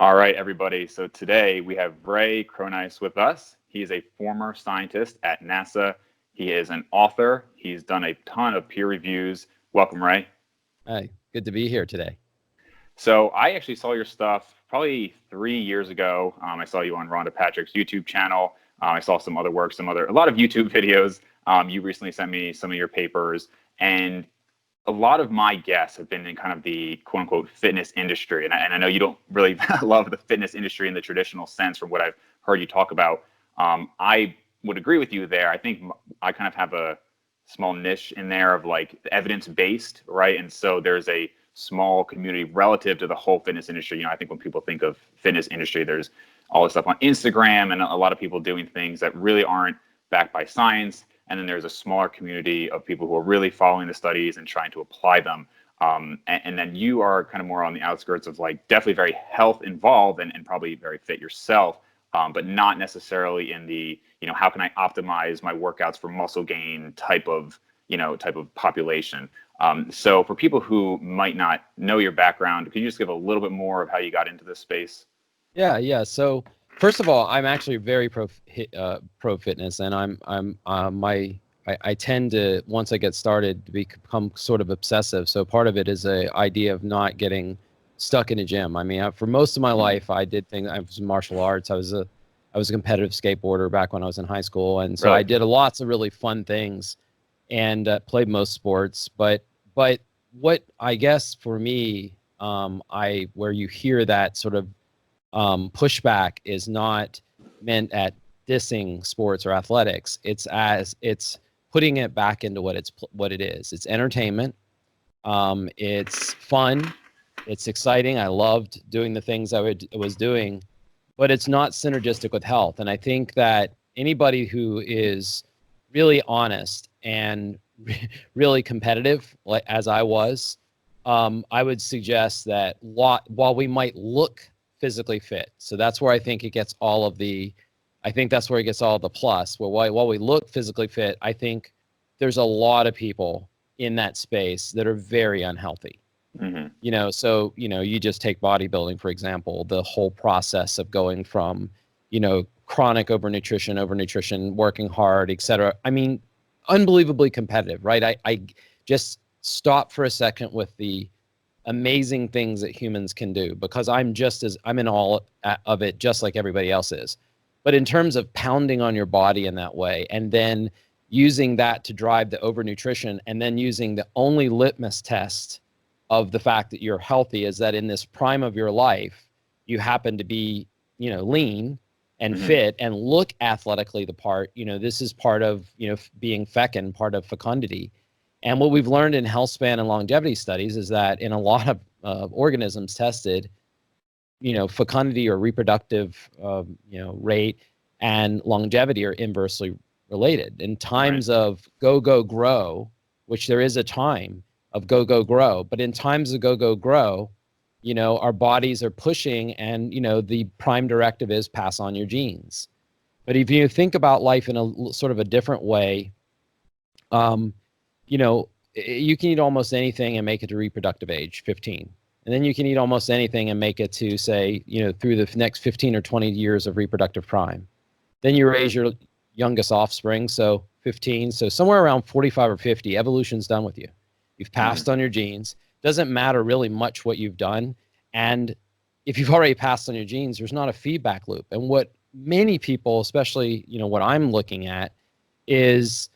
All right, everybody. So today we have Cronise with us. He is a former scientist at NASA. He is an author. He's done a ton of peer reviews. Welcome, Ray. Hi, good to be here today. So I actually saw your stuff probably 3 years ago. I saw you on Rhonda Patrick's YouTube channel. I saw some other work, a lot of YouTube videos. You recently sent me some of your papers, and a lot of my guests have been in kind of the quote unquote fitness industry. And I know you don't really love the fitness industry in the traditional sense from what I've heard you talk about. I would agree with you there. I think I kind of have a small niche in there of like evidence based, right? And so there's a small community relative to the whole fitness industry. I think when people think of fitness industry, there's all this stuff on Instagram and a lot of people doing things that really aren't backed by science. And then there's a smaller community of people who are really following the studies and trying to apply them. And then you are kind of more on the outskirts of like definitely very health involved and probably very fit yourself, but not necessarily in the, how can I optimize my workouts for muscle gain type of population. So for people who might not know your background, could you just give a little bit more of how you got into this space? Yeah. So first of all, I'm actually very pro fitness, and I tend to, once I get started, to become sort of obsessive. So part of it is a idea of not getting stuck in a gym. I mean, for most of my life, I did things. I was in martial arts. I was a competitive skateboarder back when I was in high school, and so Really? I did lots of really fun things, and played most sports. But what I guess for me, where you hear that sort of pushback is not meant at dissing sports or athletics. It's putting it back into what it is. It's entertainment. It's fun. It's exciting. I loved doing the things I was doing, but it's not synergistic with health. And I think that anybody who is really honest and really competitive, like as I was, I would suggest that while we might look physically fit, so that's where I think it gets all of the, that's where it gets all the plus. Where while we look physically fit, I think there's a lot of people in that space that are very unhealthy. Mm-hmm. So you just take bodybuilding, for example, the whole process of going from, chronic overnutrition, working hard, etc. I mean, unbelievably competitive, right? I just stop for a second with the amazing things that humans can do, because I'm in all of it, just like everybody else is. But in terms of pounding on your body in that way, and then using that to drive the overnutrition, and then using the only litmus test of the fact that you're healthy is that in this prime of your life, you happen to be, lean and fit and look athletically the part. This is part of, being fecund, part of fecundity. And what we've learned in healthspan and longevity studies is that in a lot of organisms tested, fecundity or reproductive, rate and longevity are inversely related. In times of go, grow, which there is a time of go, grow, but in times of go, grow, our bodies are pushing, and, the prime directive is pass on your genes. But if you think about life in a sort of a different way, you can eat almost anything and make it to reproductive age, 15. And then you can eat almost anything and make it to, say, through the next 15 or 20 years of reproductive prime. Then you raise your youngest offspring, so 15. So somewhere around 45 or 50, evolution's done with you. You've passed on your genes. Doesn't matter really much what you've done. And if you've already passed on your genes, there's not a feedback loop. And what many people, especially, what I'm looking at is,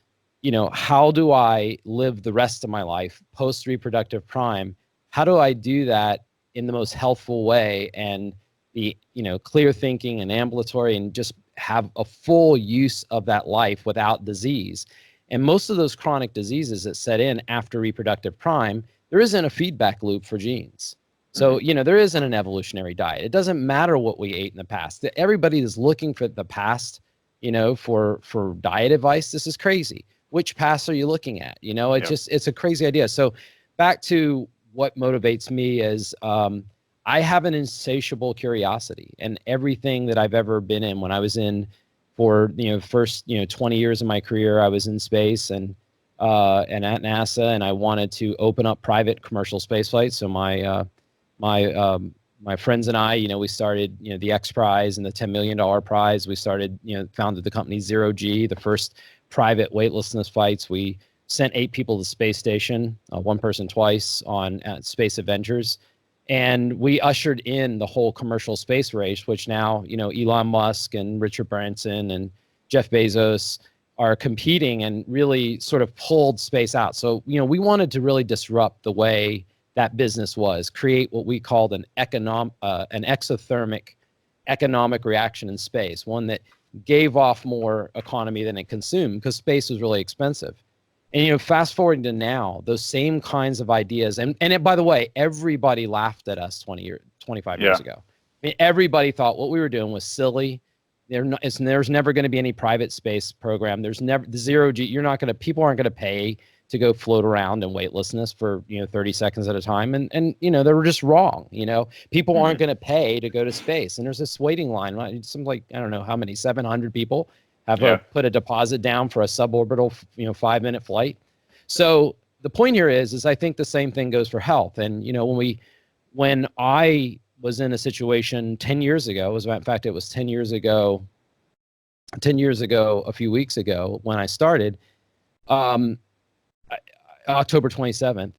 how do I live the rest of my life post reproductive prime? How do I do that in the most healthful way and be, clear thinking and ambulatory and just have a full use of that life without disease? And most of those chronic diseases that set in after reproductive prime, there isn't a feedback loop for genes. So, there isn't an evolutionary diet. It doesn't matter what we ate in the past. Everybody is looking for the past, for diet advice. This is crazy. Which past are you looking at? It's a crazy idea. So back to what motivates me is I have an insatiable curiosity, and everything that I've ever been in. When I was in for, first, 20 years of my career, I was in space and at NASA, and I wanted to open up private commercial space flights. So my my friends and I, we started, the X Prize and the $10 million prize. We started, founded the company Zero G, the first private weightlessness fights. We sent 8 people to the space station, one person twice on Space Adventures. And we ushered in the whole commercial space race, which now, Elon Musk and Richard Branson and Jeff Bezos are competing and really sort of pulled space out. So, we wanted to really disrupt the way that business was, create what we called an exothermic economic reaction in space, one that gave off more economy than it consumed because space was really expensive. And, fast forwarding to now, those same kinds of ideas, and by the way, everybody laughed at us 25 years ago. I mean, everybody thought what we were doing was silly. There's never going to be any private space program. There's never the Zero G. People aren't going to pay to go float around in weightlessness for 30 seconds at a time, and they were just wrong. People aren't going to pay to go to space, and there's this waiting line. Right? Some I don't know how many 700 people have put a deposit down for a suborbital 5-minute flight. So the point here is I think the same thing goes for health. And when I was in a situation 10 years ago, in fact it was 10 years ago, a few weeks ago when I started. October 27th.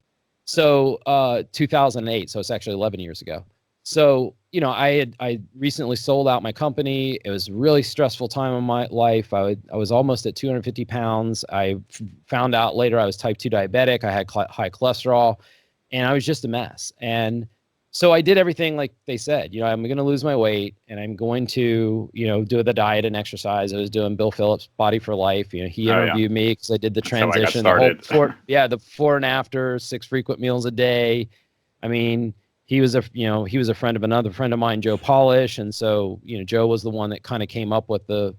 So 2008. So it's actually 11 years ago. So, I recently sold out my company. It was a really stressful time in my life. I was almost at 250 pounds. I found out later I was type 2 diabetic. I had high cholesterol, and I was just a mess. And so I did everything like they said. I'm going to lose my weight, and I'm going to, do the diet and exercise. I was doing Bill Phillips' Body for Life. He interviewed me because I did the transition. The 4 and after, 6 frequent meals a day. I mean, he was a friend of another friend of mine, Joe Polish, and so Joe was the one that kind of came up with the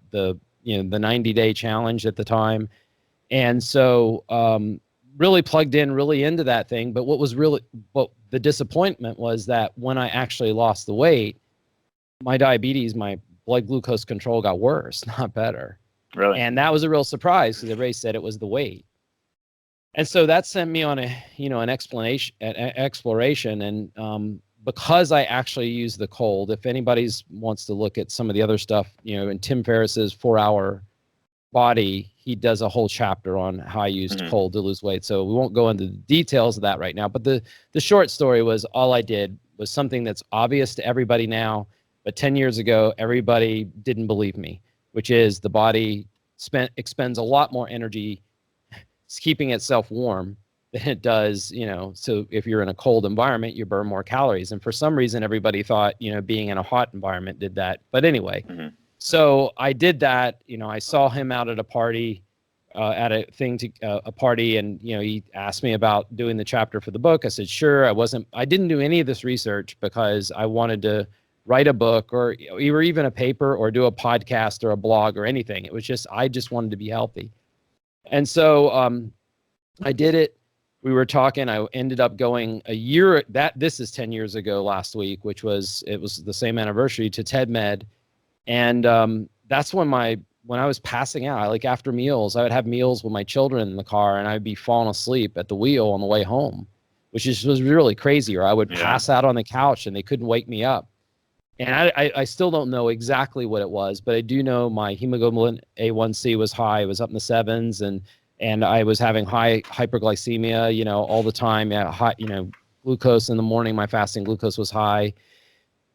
90-day challenge at the time, and so really plugged in really into that thing. But what the disappointment was that when I actually lost the weight, my diabetes, my blood glucose control got worse, not better. Really? And that was a real surprise because everybody said it was the weight. And so that sent me on an exploration. And because I actually use the cold, if anybody wants to look at some of the other stuff, in Tim Ferriss's 4-Hour Body, he does a whole chapter on how I used cold to lose weight. So we won't go into the details of that right now. But the short story was all I did was something that's obvious to everybody now, but 10 years ago, everybody didn't believe me, which is the body expends a lot more energy keeping itself warm than it does, so if you're in a cold environment, you burn more calories. And for some reason, everybody thought, being in a hot environment did that. But anyway, so I did that. I saw him out at a party, at a party, and, he asked me about doing the chapter for the book. I said, sure. I didn't do any of this research because I wanted to write a book or even a paper or do a podcast or a blog or anything. It was just, I just wanted to be healthy. And so I did it. We were talking. I ended up going a year. This is 10 years ago last week, it was the same anniversary to TEDMED. And that's when I was passing out, like after meals, I would have meals with my children in the car and I'd be falling asleep at the wheel on the way home, which was really crazy. Or I would pass out on the couch and they couldn't wake me up. And I still don't know exactly what it was, but I do know my hemoglobin A1C was high. It was up in the 7s, and I was having high hyperglycemia, all the time. High, glucose in the morning, my fasting glucose was high.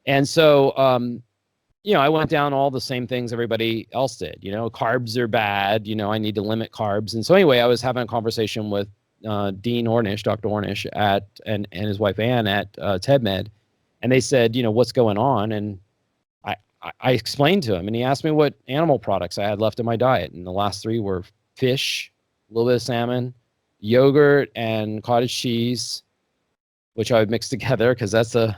And so, I went down all the same things everybody else did. Carbs are bad. I need to limit carbs. And so anyway, I was having a conversation with Dean Ornish, Dr. Ornish, and his wife Ann at TEDMED. And they said, what's going on? And I explained to him, and he asked me what animal products I had left in my diet. And the last 3 were fish, a little bit of salmon, yogurt, and cottage cheese, which I would mix together because that's since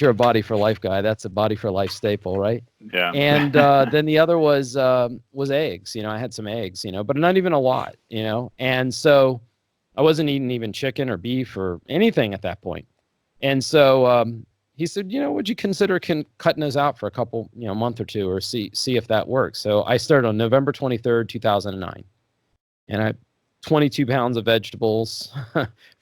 you're a Body for Life guy, that's a Body for Life staple, right? Yeah. And then the other was eggs. I had some eggs, but not even a lot, And so I wasn't eating even chicken or beef or anything at that point. And so he said, would you consider cutting those out for a couple, month or two, or see if that works? So I started on November 23rd, 2009. And I 22 pounds of vegetables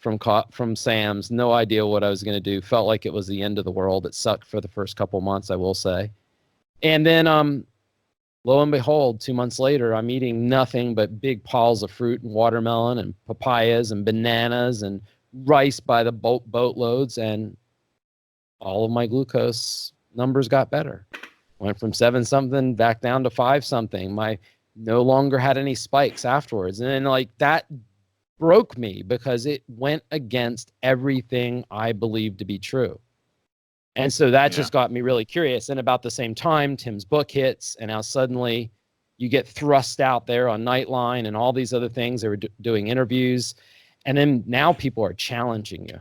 from Sam's. No idea what I was going to do. Felt like it was the end of the world. It sucked for the first couple months, I will say. And then, lo and behold, 2 months later, I'm eating nothing but big piles of fruit and watermelon and papayas and bananas and rice by the boatloads, and all of my glucose numbers got better. Went from 7 something back down to 5 something. My no longer had any spikes afterwards. And then like that broke me because it went against everything I believed to be true. And so that just got me really curious. And about the same time, Tim's book hits, and now suddenly you get thrust out there on Nightline and all these other things. They were doing interviews. And then now people are challenging you.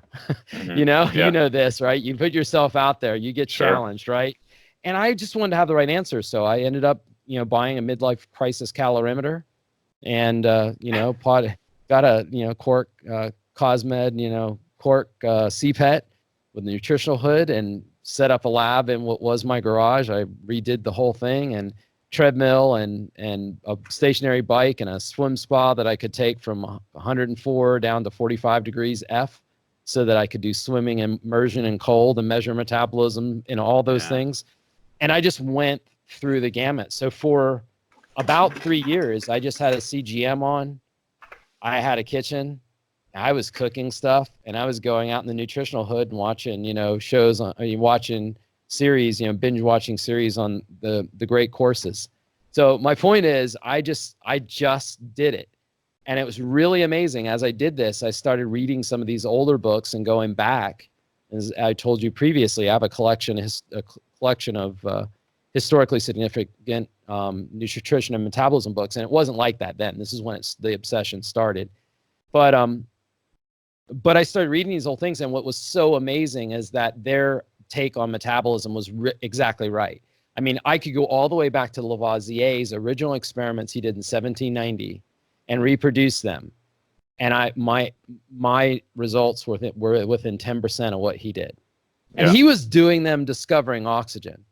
Mm-hmm. You know this, right? You put yourself out there, you get challenged, right? And I just wanted to have the right answer. So I ended up, buying a midlife crisis calorimeter, and, got a, Cork Cosmed, Cork CPET with a nutritional hood, and set up a lab in what was my garage. I redid the whole thing, and treadmill and a stationary bike and a swim spa that I could take from 104 down to 45 degrees F, so that I could do swimming, immersion in cold, and measure metabolism and all those things. And I just went through the gamut. So for about 3 years, I just had a CGM on. I had a kitchen. I was cooking stuff, and I was going out in the nutritional hood and watching, shows on, watching series, binge watching series on the great courses. So my point is, I just did it. And it was really amazing. As I did this, I started reading some of these older books and going back. As I told you previously, I have a collection of historically significant nutrition and metabolism books. And it wasn't like that then. This is when the obsession started. But I started reading these old things, and what was so amazing is that their take on metabolism was exactly right. I mean, I could go all the way back to Lavoisier's original experiments he did in 1790 and reproduce them, and my results were within 10% of what he did. And he was doing them discovering oxygen.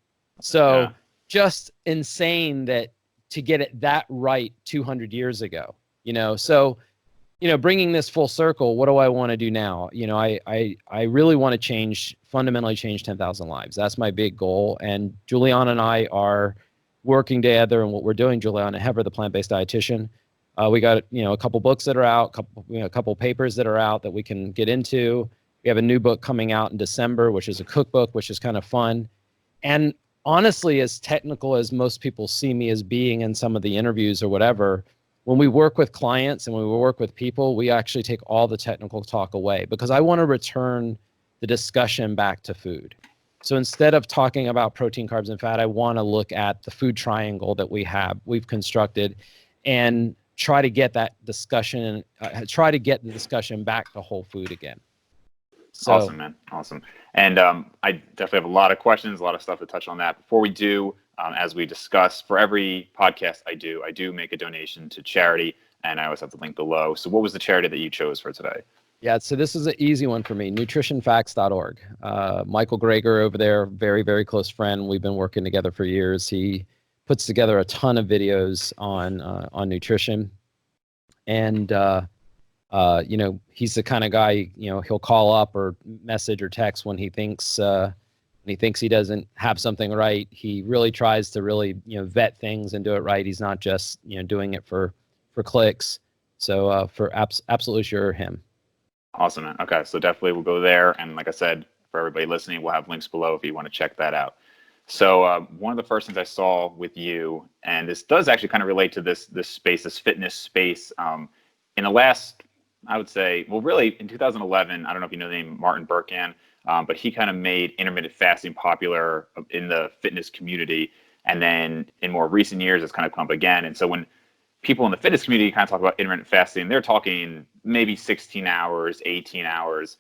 So just insane that to get it that right 200 years ago, so, bringing this full circle, what do I want to do now? I really want to fundamentally change 10,000 lives. That's my big goal. And Juliana and I are working together, and what we're doing, Juliana Hever, the plant-based dietitian, we got, a couple books that are out, a couple papers that are out that we can get into. We have a new book coming out in December, which is a cookbook, which is kind of fun. And honestly, as technical as most people see me as being in some of the interviews or whatever, when we work with clients and when we work with people, we actually take all the technical talk away, because I want to return the discussion back to food. So instead of talking about protein, carbs, and fat, I want to look at the food triangle that we've constructed, and try to get that discussion, try to get the discussion back to whole food again. So, awesome, man. Awesome. And I definitely have a lot of questions, a lot of stuff to touch on that. Before we do, as we discuss, for every podcast I do make a donation to charity, and I always have the link below. So what was the charity that you chose for today? Yeah, so this is an easy one for me, nutritionfacts.org. Michael Greger over there, very, very close friend. We've been working together for years. He puts together a ton of videos on nutrition. And, he's the kind of guy, he'll call up or message or text when he thinks he doesn't have something right. He really tries to really, vet things and do it right. He's not just, doing it for clicks. So for absolutely sure him. Awesome, man. Okay, so definitely we'll go there. And like I said, for everybody listening, we'll have links below if you want to check that out. So one of the first things I saw with you, and this does actually kind of relate to this space, this fitness space, in the last, I would say, well, really in 2011, I don't know if you know the name Martin Berkhan, but he kind of made intermittent fasting popular in the fitness community. And then in more recent years, it's kind of come up again. And so when people in the fitness community kind of talk about intermittent fasting, they're talking maybe 16 hours, 18 hours.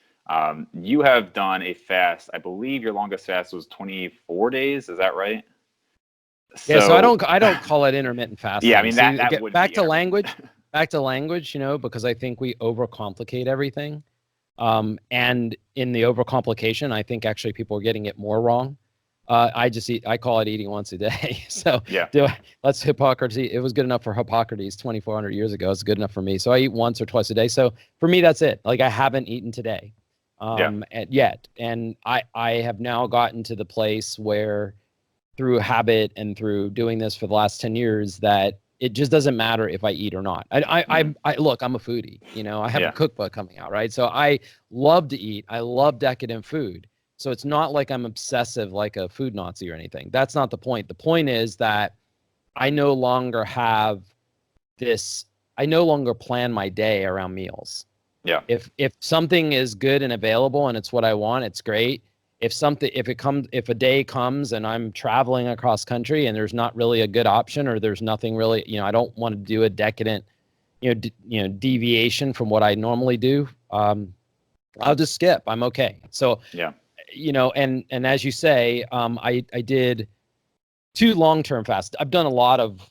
You have done a fast. I believe your longest fast was 24 days. Is that right? Yeah. So I don't call it intermittent fasting. Yeah. I mean, that would back to language, because I think we overcomplicate everything. And in the overcomplication, I think actually people are getting it more wrong. I call it eating once a day. So Yeah. that's Hippocrates. It was good enough for Hippocrates 2,400 years ago. It's good enough for me. So I eat once or twice a day. So for me, that's it. Like, I haven't eaten today yet. And I have now gotten to the place where, through habit and through doing this for the last 10 years, that it just doesn't matter if I eat or not. I look, I'm a foodie, I have a cookbook coming out, right? So I love to eat. I love decadent food. So it's not like I'm obsessive like a food Nazi or anything. That's not the point. The point is that I no longer plan my day around meals. Yeah. If something is good and available and it's what I want, it's great. If a day comes and I'm traveling across country and there's not really a good option, or there's nothing really, I don't want to do a decadent, deviation from what I normally do. I'll just skip. I'm okay. So, and as you say, I did 2 long-term fasts. I've done a lot of,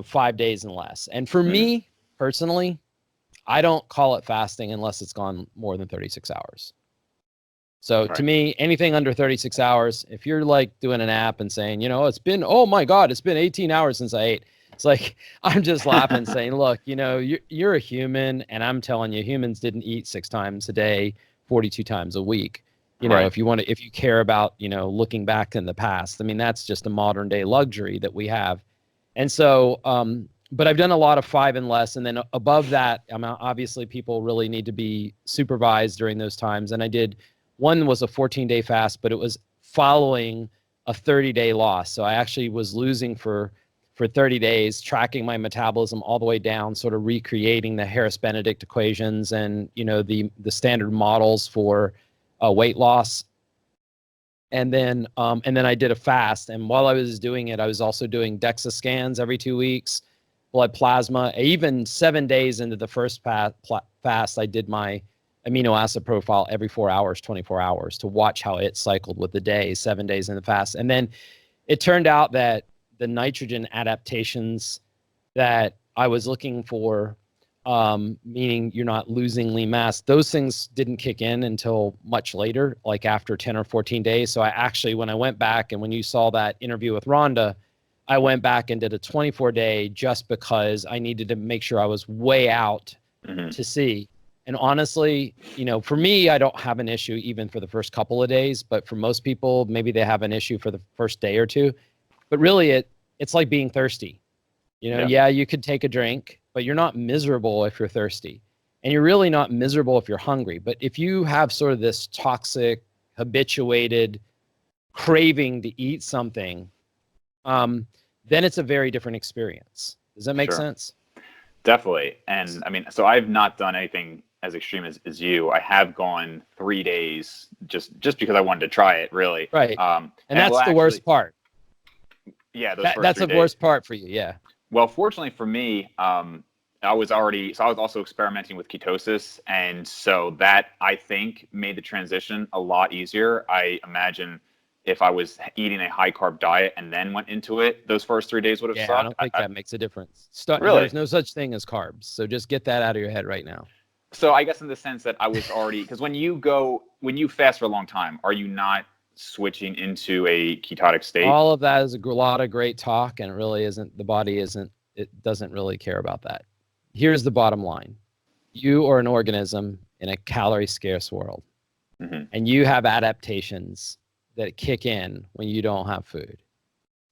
5 days and less. And for me personally, I don't call it fasting unless it's gone more than 36 hours. So to me, anything under 36 hours, if you're like doing an app and saying, oh my God, it's been 18 hours since I ate. It's like, I'm just laughing saying, look, you're a human, and I'm telling you, humans didn't eat 6 times a day, 42 times a week. If you care about, looking back in the past, I mean, that's just a modern day luxury that we have. And so, but I've done a lot of 5 and less. And then above that, obviously people really need to be supervised during those times. And I did, one was a 14-day fast, but it was following a 30-day loss. So I actually was losing for 30 days, tracking my metabolism all the way down, sort of recreating the Harris-Benedict equations and, the standard models for weight loss. And then I did a fast. And while I was doing it, I was also doing DEXA scans every 2 weeks, blood plasma. Even 7 days into the first fast, I did my amino acid profile every 4 hours, 24 hours, to watch how it cycled with the day, 7 days in the fast. And then it turned out that the nitrogen adaptations that I was looking for, meaning you're not losing lean mass, those things didn't kick in until much later, like after 10 or 14 days. So I actually, when I went back, and when you saw that interview with Rhonda, I went back and did a 24-day just because I needed to make sure I was way out to see. And honestly, for me, I don't have an issue even for the first couple of days, but for most people, maybe they have an issue for the first day or two. But really, it's like being thirsty. You could take a drink, but you're not miserable if you're thirsty. And you're really not miserable if you're hungry. But if you have sort of this toxic, habituated craving to eat something, then it's a very different experience. Does that make sense? Definitely. And I mean, so I've not done anything as extreme as you. I have gone 3 days just because I wanted to try it, really. Right. And that's the worst part. Yeah, that's the worst part for you. Yeah. Well, fortunately for me, I was also experimenting with ketosis, and so that, I think, made the transition a lot easier. I imagine if I was eating a high carb diet and then went into it, those first 3 days would have sucked. I don't think that makes a difference. Really? There's no such thing as carbs. So just get that out of your head right now. So I guess in the sense that I was already, because when you fast for a long time, are you not switching into a ketotic state? All of that is a lot of great talk, and it really isn't. The body doesn't really care about that. Here's the bottom line. You are an organism in a calorie scarce world, and you have adaptations that kick in when you don't have food.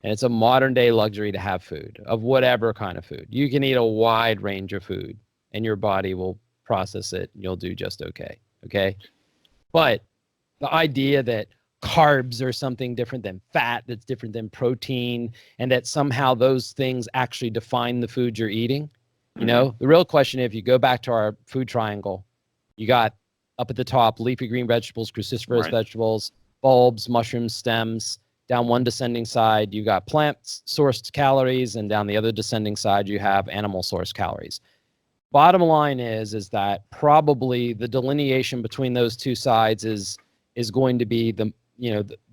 And it's a modern day luxury to have food, of whatever kind of food. You can eat a wide range of food and your body will process it and you'll do just okay. Okay. But the idea that carbs are something different than fat, that's different than protein, and that somehow those things actually define the food you're eating. The real question, if you go back to our food triangle, you got up at the top, leafy green vegetables, cruciferous vegetables, bulbs, mushrooms, stems. Down one descending side, you got plant-sourced calories, and down the other descending side, you have animal-sourced calories. Bottom line is that probably the delineation between those two sides is going to be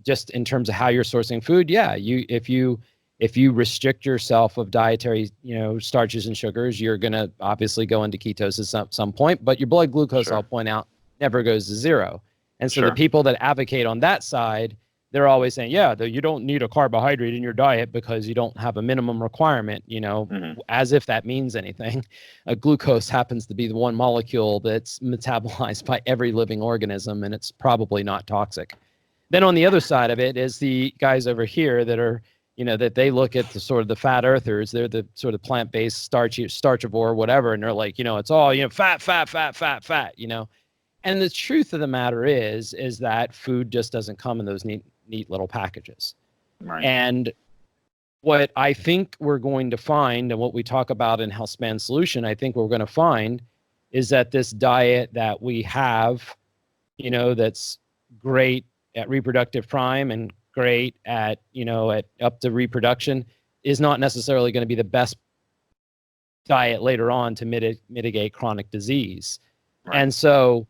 just in terms of how you're sourcing food. Yeah, if you restrict yourself of dietary, starches and sugars, you're going to obviously go into ketosis at some point, but your blood glucose, I'll point out, never goes to zero. And so the people that advocate on that side, they're always saying, yeah, you don't need a carbohydrate in your diet because you don't have a minimum requirement, as if that means anything. Glucose happens to be the one molecule that's metabolized by every living organism, and it's probably not toxic. Then on the other side of it is the guys over here that are, that they look at the sort of the fat earthers. They're the sort of plant-based starchivore, whatever. And they're like, it's all, fat, fat, fat, fat, fat, And the truth of the matter is that food just doesn't come in those neat little packages. Right. And what I think we're going to find, and what we talk about in Healthspan Solution, I think we're going to find is that this diet that we have, that's great at reproductive prime and great at, at up to reproduction, is not necessarily going to be the best diet later on to mitigate chronic disease. Right. And so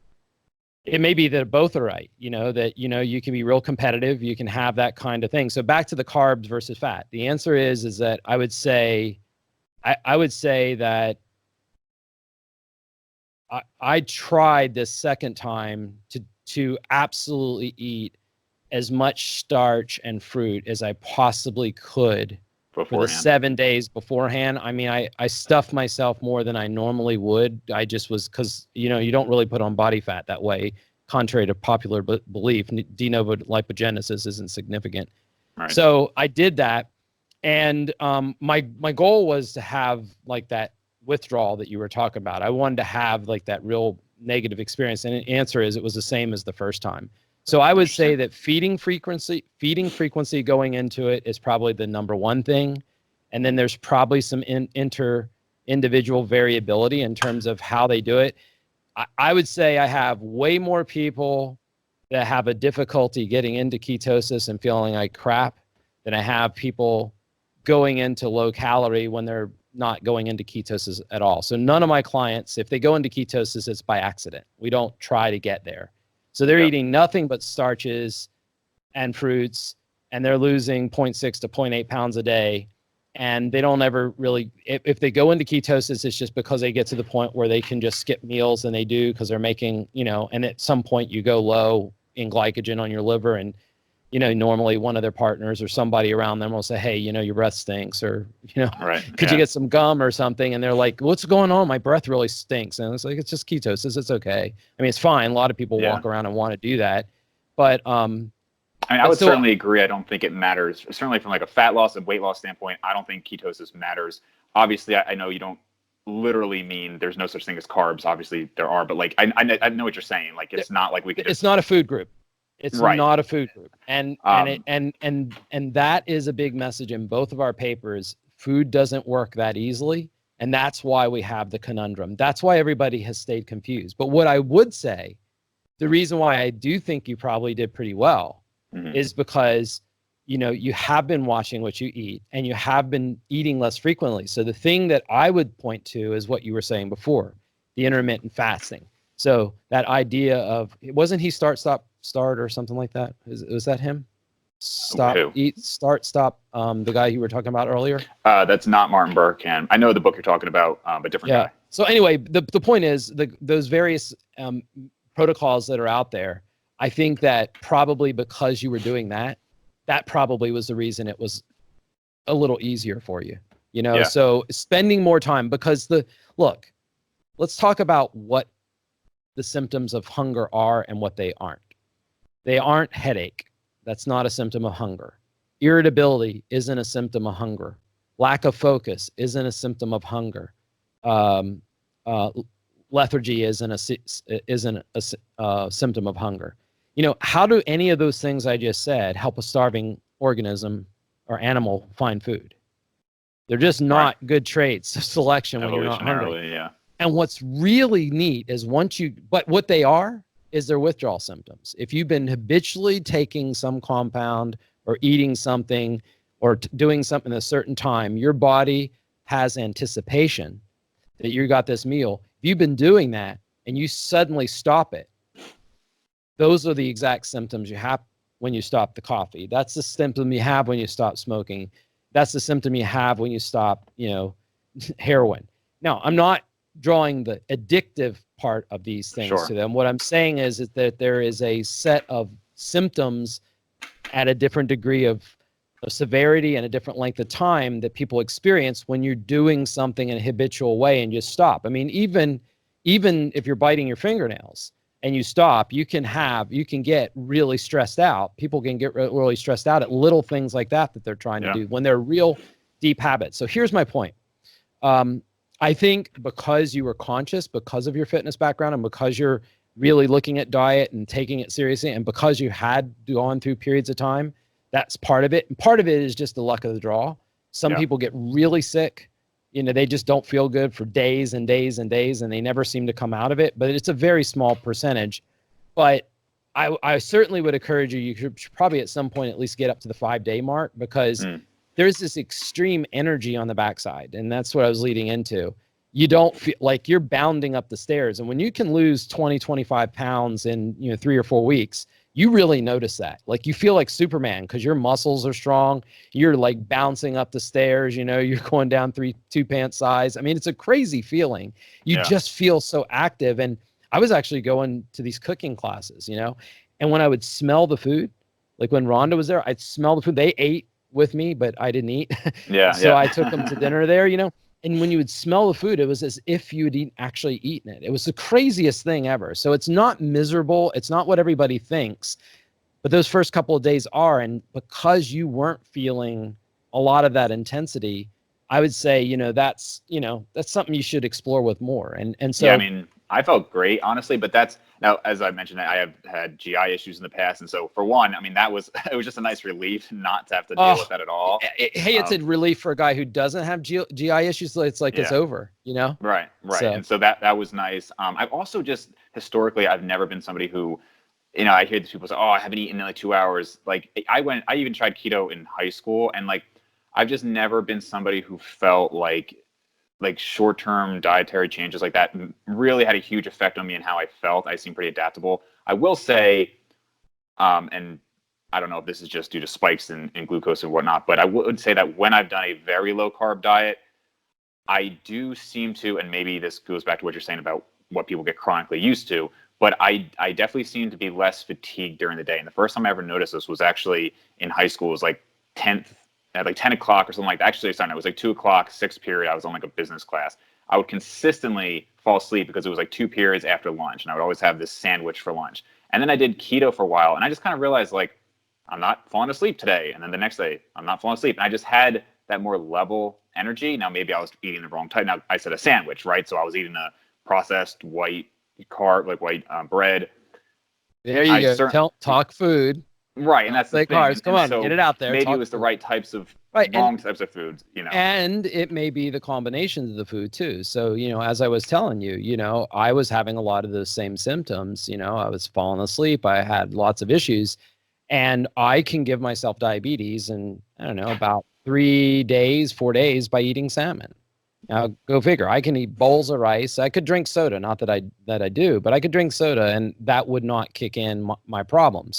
it may be that both are right, that, you can be real competitive, you can have that kind of thing. So back to the carbs versus fat. The answer is that I would say that I tried this second time to absolutely eat as much starch and fruit as I possibly could for the 7 days beforehand. I mean, I stuffed myself more than I normally would. I just was, because, you don't really put on body fat that way, contrary to popular belief. De novo lipogenesis isn't significant. Right. So I did that. And my goal was to have like that withdrawal that you were talking about. I wanted to have like that real negative experience. And the answer is it was the same as the first time. So I would say that feeding frequency going into it is probably the number one thing. And then there's probably some individual variability in terms of how they do it. I would say I have way more people that have a difficulty getting into ketosis and feeling like crap than I have people going into low calorie when they're not going into ketosis at all. So none of my clients, if they go into ketosis, it's by accident. We don't try to get there. So they're eating nothing but starches and fruits, and they're losing 0.6 to 0.8 pounds a day. And they don't ever really, if they go into ketosis, it's just because they get to the point where they can just skip meals, and they do because they're making, and at some point you go low in glycogen on your liver, and, normally one of their partners or somebody around them will say, hey, your breath stinks, or, right. Could you get some gum or something? And they're like, what's going on? My breath really stinks. And it's like, it's just ketosis. It's okay. I mean, it's fine. A lot of people walk around and want to do that. But, I mean, I would certainly agree. I don't think it matters. Certainly from like a fat loss and weight loss standpoint, I don't think ketosis matters. Obviously, I know you don't literally mean there's no such thing as carbs. Obviously there are, but like, I know what you're saying. Like, it's not like we could it's not a food group. It's not a food group. And that is a big message in both of our papers. Food doesn't work that easily. And that's why we have the conundrum. That's why everybody has stayed confused. But what I would say, the reason why I do think you probably did pretty well is because, you have been watching what you eat, and you have been eating less frequently. So the thing that I would point to is what you were saying before, the intermittent fasting. So that idea of, wasn't he start, or something like that? Was that him? Stop, Who? eat, start, stop. The guy you were talking about earlier. That's not Martin Burke, and I know the book you're talking about, but different guy. So anyway, the point is those various protocols that are out there. I think that probably because you were doing that probably was the reason it was a little easier for you. So spending more time, because let's talk about what the symptoms of hunger are and what they aren't. They aren't headache. That's not a symptom of hunger. Irritability isn't a symptom of hunger. Lack of focus isn't a symptom of hunger. Lethargy isn't a symptom of hunger. How do any of those things I just said help a starving organism or animal find food? They're just not good traits of selection when you're not hungry. Yeah. And what's really neat is but what they are is their withdrawal symptoms. If you've been habitually taking some compound or eating something or doing something at a certain time, your body has anticipation that you got this meal. If you've been doing that and you suddenly stop it, those are the exact symptoms you have when you stop the coffee. That's the symptom you have when you stop smoking. That's the symptom you have when you stop, heroin. Now, I'm not drawing the addictive part of these things to them. What I'm saying is that there is a set of symptoms at a different degree of severity and a different length of time that people experience when you're doing something in a habitual way and just stop. I mean, even if you're biting your fingernails and you stop, you can get really stressed out. People can get really stressed out at little things like that they're trying to do when they're real deep habits. So here's my point. I think because you were conscious, because of your fitness background, and because you're really looking at diet and taking it seriously, and because you had gone through periods of time, that's part of it. And part of it is just the luck of the draw. Some people get really sick. They just don't feel good for days and days and days, and they never seem to come out of it. But it's a very small percentage. But I certainly would encourage you, you should probably at some point at least get up to the 5-day mark, because there's this extreme energy on the backside. And that's what I was leading into. You don't feel like you're bounding up the stairs. And when you can lose 20, 25 pounds in 3 or 4 weeks, you really notice that. Like, you feel like Superman because your muscles are strong. You're like bouncing up the stairs, you're going down 2 pant size. I mean, it's a crazy feeling. You just feel so active. And I was actually going to these cooking classes, and when I would smell the food, like when Rhonda was there, I'd smell the food. They ate with me, but I didn't eat. So I took them to dinner there, and when you would smell the food, it was as if you had actually eaten it. It was the craziest thing ever. So it's not miserable. It's not what everybody thinks, but those first couple of days are. And because you weren't feeling a lot of that intensity, I would say, that's something you should explore with more. And so, I mean, I felt great, honestly, but now, as I mentioned, I have had GI issues in the past. And so for one, I mean, it was just a nice relief not to have to deal with that at all. Hey, it's a relief for a guy who doesn't have GI issues. So it's like, it's over, Right. So. And so that was nice. I've also just, historically, I've never been somebody who, I hear these people say, oh, I haven't eaten in like 2 hours. Like I even tried keto in high school, and like, I've just never been somebody who felt like short-term dietary changes like that really had a huge effect on me and how I felt. I seem pretty adaptable. I will say, and I don't know if this is just due to spikes in glucose and whatnot, but I would say that when I've done a very low-carb diet, I do seem to, and maybe this goes back to what you're saying about what people get chronically used to, but I definitely seem to be less fatigued during the day. And the first time I ever noticed this was actually in high school. It was like 10 o'clock or something like that. Actually, sorry, it was like 2 o'clock, 6th period. I was on like a business class. I would consistently fall asleep because it was like 2 periods after lunch, and I would always have this sandwich for lunch. And then I did keto for a while, and I just kind of realized, like, I'm not falling asleep today. And then the next day, I'm not falling asleep. And I just had that more level energy. Now, maybe I was eating the wrong type. Now, I said a sandwich, right? So I was eating a processed white carb, like white bread. There you go. Talk food. Right, and that's the thing. Carbs. Come on, so get it out there. Maybe it was the right types of wrong types of foods, And it may be the combinations of the food too. So, as I was telling you, I was having a lot of those same symptoms. I was falling asleep. I had lots of issues, and I can give myself diabetes in, I don't know, about 3 days, 4 days by eating salmon. Now, go figure. I can eat bowls of rice. I could drink soda, not that I do, but I could drink soda, and that would not kick in my problem.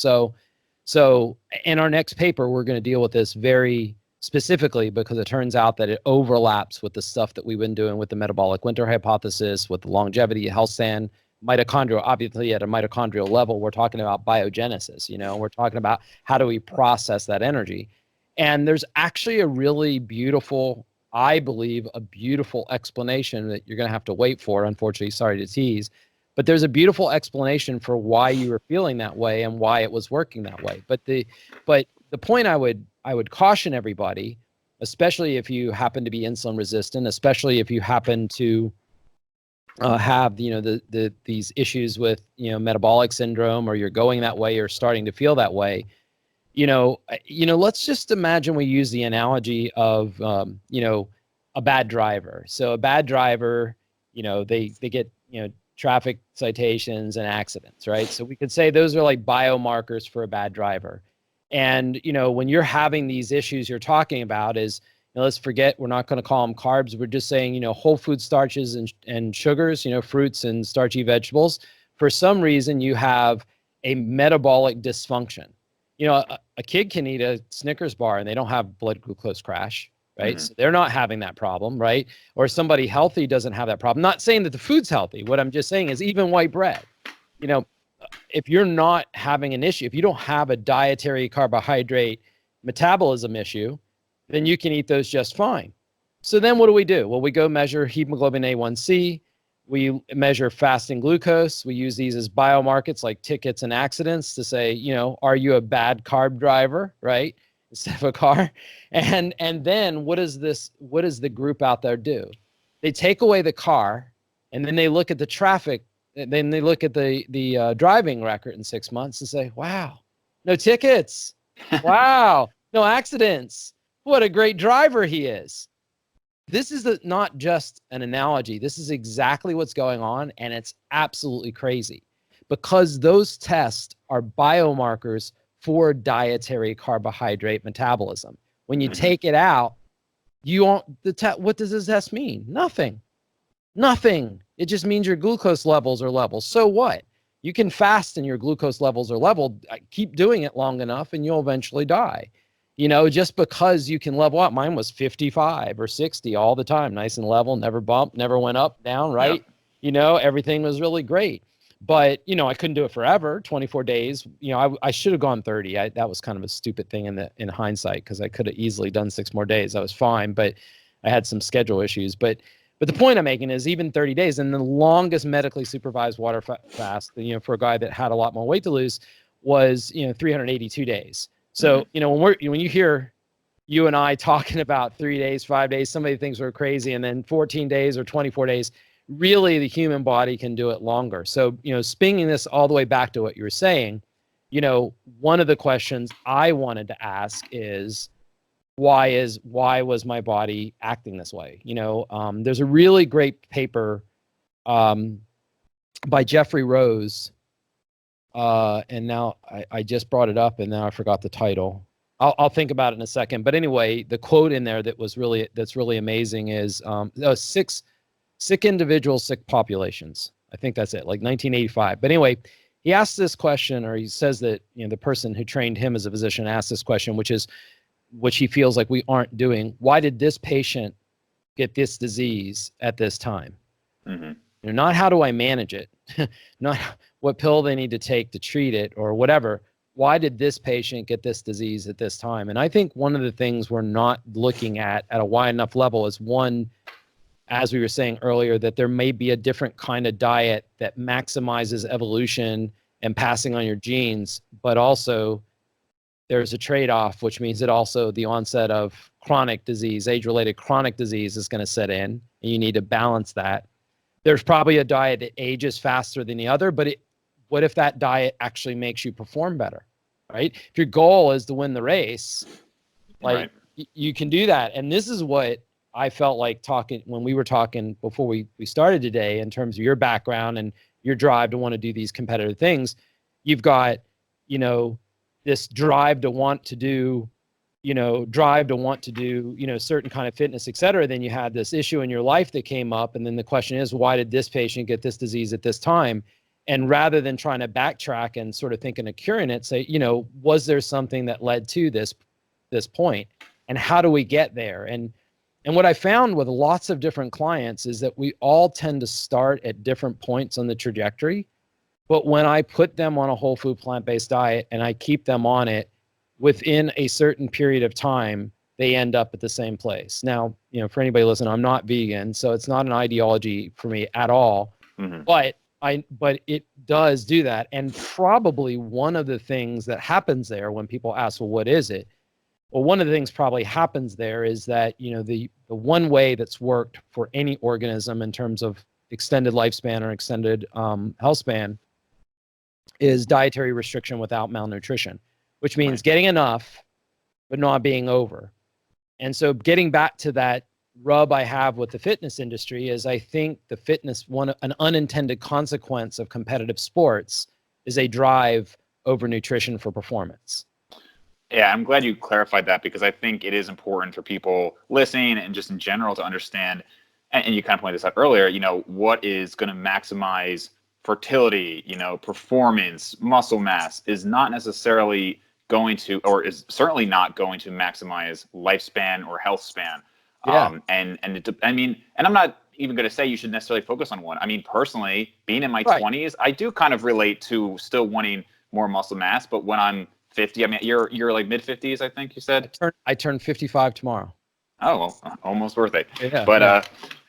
So in our next paper, we're going to deal with this very specifically, because it turns out that it overlaps with the stuff that we've been doing with the metabolic winter hypothesis, with the longevity, healthspan, mitochondrial. Obviously, at a mitochondrial level, we're talking about biogenesis. We're talking about how do we process that energy. And there's actually a really beautiful, I believe, a beautiful explanation that you're going to have to wait for. Unfortunately, sorry to tease. But there's a beautiful explanation for why you were feeling that way and why it was working that way. But the point I would caution everybody, especially if you happen to be insulin resistant, especially if you happen to have these issues with metabolic syndrome, or you're going that way or starting to feel that way. Let's just imagine we use the analogy of a bad driver. So a bad driver, they get traffic citations and accidents, right? So we could say those are like biomarkers for a bad driver. And, when you're having these issues you're talking about is, let's forget, we're not going to call them carbs. We're just saying, whole food starches and sugars, fruits and starchy vegetables. For some reason, you have a metabolic dysfunction. A kid can eat a Snickers bar and they don't have blood glucose crash. Right. Mm-hmm. So they're not having that problem. Right. Or somebody healthy doesn't have that problem. Not saying that the food's healthy. What I'm just saying is even white bread, if you're not having an issue, if you don't have a dietary carbohydrate metabolism issue, then you can eat those just fine. So then what do? Well, we go measure hemoglobin A1C. We measure fasting glucose. We use these as biomarkers like tickets and accidents to say, are you a bad carb driver, right? Instead of a car. And then what does the group out there do? They take away the car, and then they look at the traffic. Then they look at the driving record in 6 months and say, wow, no tickets. Wow, no accidents. What a great driver he is. This is not just an analogy. This is exactly what's going on, and it's absolutely crazy because those tests are biomarkers for dietary carbohydrate metabolism. When you take it out, what does this test mean? Nothing. It just means your glucose levels are level. So what? You can fast and your glucose levels are level. Keep doing it long enough and you'll eventually die. Just because you can level up. Mine was 55 or 60 all the time, nice and level, never bumped, never went up, down, right? Yep. Everything was really great. But, I couldn't do it forever, 24 days. I should have gone 30. That was kind of a stupid thing in hindsight because I could have easily done 6 more days. I was fine, but I had some schedule issues. But the point I'm making is even 30 days, and the longest medically supervised water fast, for a guy that had a lot more weight to lose was, 382 days. So, when you hear you and I talking about 3 days, 5 days, somebody thinks we're crazy, and then 14 days or 24 days, really the human body can do it longer. So, spinning this all the way back to what you were saying, one of the questions I wanted to ask is, why was my body acting this way? There's a really great paper by Jeffrey Rose. And now I just brought it up and now I forgot the title. I'll think about it in a second. But anyway, the quote in there that's really amazing is sick individuals, sick populations. I think that's it, like 1985. But anyway, he asks this question, or he says that the person who trained him as a physician asked this question, which he feels like we aren't doing. Why did this patient get this disease at this time? Mm-hmm. Not how do I manage it, not what pill they need to take to treat it or whatever. Why did this patient get this disease at this time? And I think one of the things we're not looking at a wide enough level is one, as we were saying earlier, that there may be a different kind of diet that maximizes evolution and passing on your genes, but also there's a trade-off, which means that also the onset of chronic disease, age-related chronic disease is going to set in, and you need to balance that. There's probably a diet that ages faster than the other, but what if that diet actually makes you perform better, right? If your goal is to win the race, you can do that. And this is what I felt like when we were talking before we started today in terms of your background and your drive to want to do these competitive things. You've got, this drive to want to do, certain kind of fitness, et cetera. Then you had this issue in your life that came up. And then the question is, why did this patient get this disease at this time? And rather than trying to backtrack and sort of thinking of curing it, say, was there something that led to this point? And how do we get there? And what I found with lots of different clients is that we all tend to start at different points on the trajectory. But when I put them on a whole food plant-based diet and I keep them on it, within a certain period of time, they end up at the same place. Now, for anybody listening, I'm not vegan, so it's not an ideology for me at all. Mm-hmm. But it does do that. And probably one of the things that happens there when people ask, well, what is it? Well, one of the things probably happens there is that, the one way that's worked for any organism in terms of extended lifespan or extended health span is dietary restriction without malnutrition, which means getting enough, but not being over. And so getting back to that rub I have with the fitness industry is I think the fitness, an unintended consequence of competitive sports is a drive over nutrition for performance. Yeah, I'm glad you clarified that because I think it is important for people listening and just in general to understand, and you kind of pointed this out earlier, what is going to maximize fertility, performance, muscle mass is not necessarily going to, or is certainly not going to maximize lifespan or health span. Yeah. And I'm not, even going to say you should necessarily focus on one. I mean, personally, being in my Right. 20s, I do kind of relate to still wanting more muscle mass. But when I'm 50, I mean, you're like mid 50s, I think you said. I turn 55 tomorrow. Oh, well, almost birthday. Yeah. But yeah.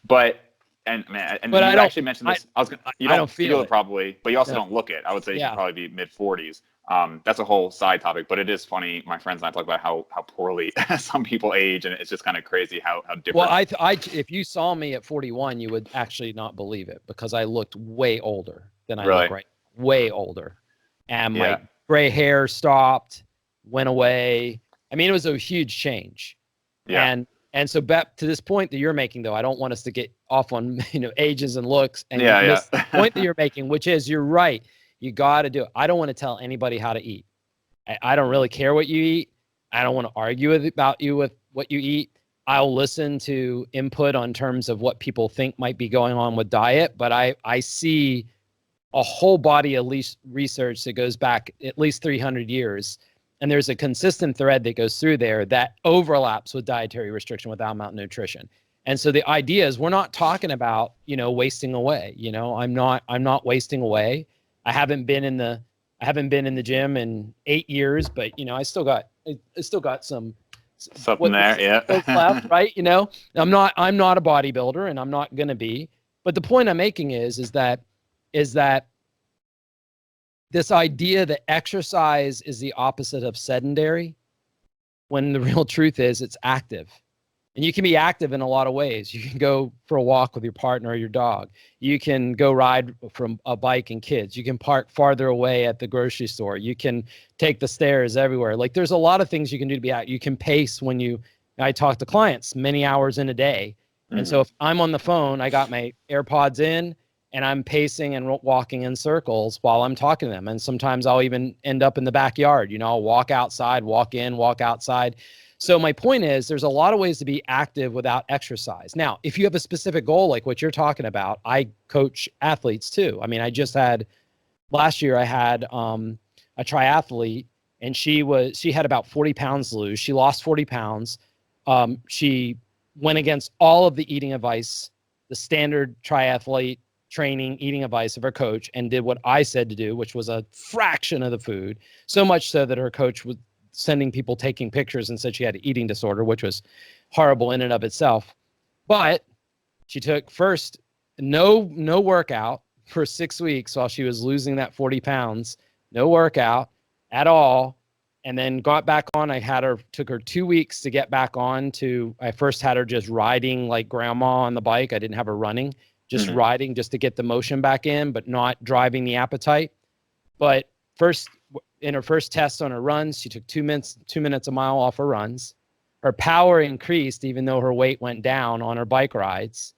but and man, and But you I don't. actually mentioned this. I was gonna. You I don't don't feel it it. probably, but you also No. don't look it. I would say you Yeah. should probably be mid 40s. That's a whole side topic, but it is funny. My friends and I talk about how poorly some people age, and it's just kind of crazy how different. Well, if you saw me at 41, you would actually not believe it because I looked way older than I Really? look right. Way older, and Yeah. my gray hair stopped, went away. I mean, it was a huge change. Yeah. And so back to this point that you're making, though, I don't want us to get off on ages and looks and Yeah, miss yeah. the point that you're making, which is you're right. You got to do it. I don't want to tell anybody how to eat. I don't really care what you eat. I don't want to argue about you with what you eat. I'll listen to input on terms of what people think might be going on with diet, but I see a whole body of research that goes back at least 300 years. And there's a consistent thread that goes through there that overlaps with dietary restriction without malnutrition. And so the idea is we're not talking about, wasting away. I'm not wasting away. I haven't been in the gym in 8 years, but I still got some Something there, yeah. left, right? I'm not a bodybuilder and I'm not going to be. But the point I'm making is that this idea that exercise is the opposite of sedentary, when the real truth is it's active. And you can be active in a lot of ways. You can go for a walk with your partner or your dog. You can go ride from a bike and kids. You can park farther away at the grocery store. You can take the stairs everywhere. Like there's a lot of things you can do to be out. You can pace I talk to clients many hours in a day. And so if I'm on the phone, I got my AirPods in, and I'm pacing and walking in circles while I'm talking to them. And sometimes I'll even end up in the backyard. I'll walk outside, walk in, walk outside. So my point is there's a lot of ways to be active without exercise. Now, if you have a specific goal like what you're talking about, I coach athletes too. I mean, last year I had a triathlete, and she had about 40 pounds to lose. She lost 40 pounds. She went against all of the eating advice, the standard triathlete training eating advice of her coach, and did what I said to do, which was a fraction of the food, so much so that her coach was sending people taking pictures and said she had an eating disorder, which was horrible in and of itself. But she took first no workout for 6 weeks while she was losing that 40 pounds, no workout at all, and then got back on. Took her 2 weeks to get back on I first had her just riding like grandma on the bike. I didn't have her running. Just riding just to get the motion back in, but not driving the appetite. But in her first test on her runs, she took 2 minutes a mile off her runs. Her power increased even though her weight went down on her bike rides.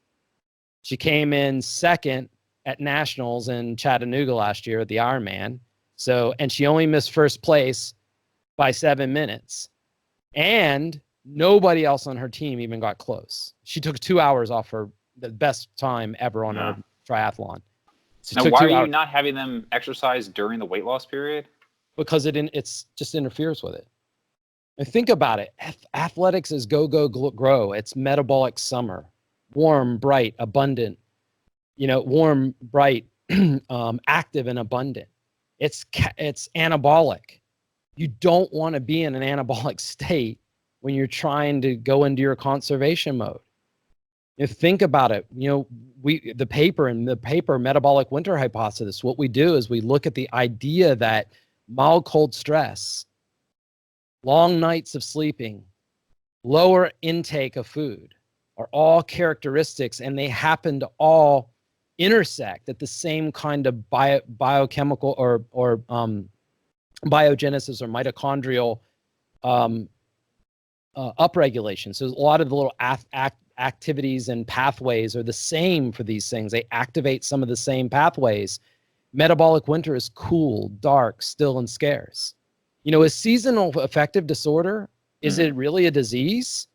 She came in second at nationals in Chattanooga last year at the Ironman. And she only missed first place by 7 minutes. And nobody else on her team even got close. She took 2 hours off the best time ever on her triathlon. Now, why are you not having them exercise during the weight loss period? Because it's just interferes with it. And think about it. Athletics is go, grow. It's metabolic summer. Warm, bright, abundant. Warm, bright, active and abundant. It's anabolic. You don't want to be in an anabolic state when you're trying to go into your conservation mode. Think about it. The paper metabolic winter hypothesis, what we do is we look at the idea that mild cold stress, long nights of sleeping, lower intake of food are all characteristics, and they happen to all intersect at the same kind of biochemical or biogenesis or mitochondrial upregulation. So a lot of the little activities and pathways are the same for these things. They activate some of the same pathways. Metabolic winter is cool, dark, still, and scarce. A seasonal affective disorder, is it really a disease?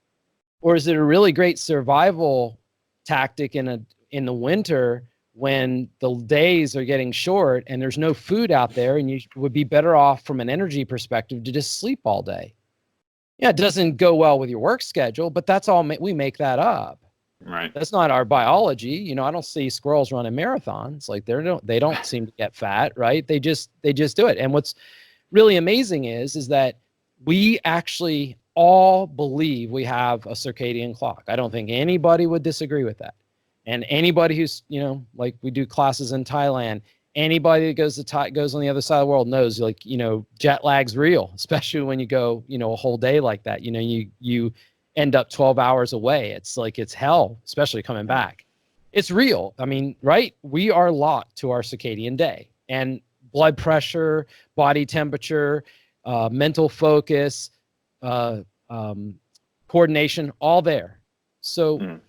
Or is it a really great survival tactic in the winter when the days are getting short and there's no food out there, and you would be better off from an energy perspective to just sleep all day? Yeah, it doesn't go well with your work schedule, but that's all we make that up. Right. That's not our biology. You know, I don't see squirrels running marathons. Like they don't seem to get fat, right? They just do it. And what's really amazing is that we actually all believe we have a circadian clock. I don't think anybody would disagree with that. And anybody who's, you know, like we do classes in Thailand, anybody that goes on the other side of the world knows, like, you know, jet lag's real, especially when you go, you know, a whole day like that. You know, you end up 12 hours away. It's like, it's hell, especially coming back. It's real. I mean, right? We are locked to our circadian day, and blood pressure, body temperature, mental focus, coordination, all there. So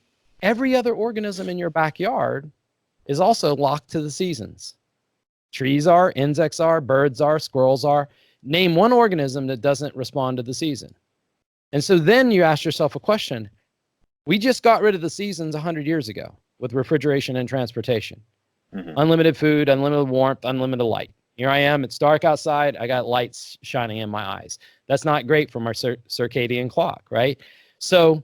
every other organism in your backyard is also locked to the seasons. Trees are, insects are, birds are, squirrels are. Name one organism that doesn't respond to the season. And so then you ask yourself a question. We just got rid of the seasons 100 years ago with refrigeration and transportation. Unlimited food, unlimited warmth, unlimited light. Here I am. It's dark outside. I got lights shining in my eyes. That's not great from our circadian clock, right? So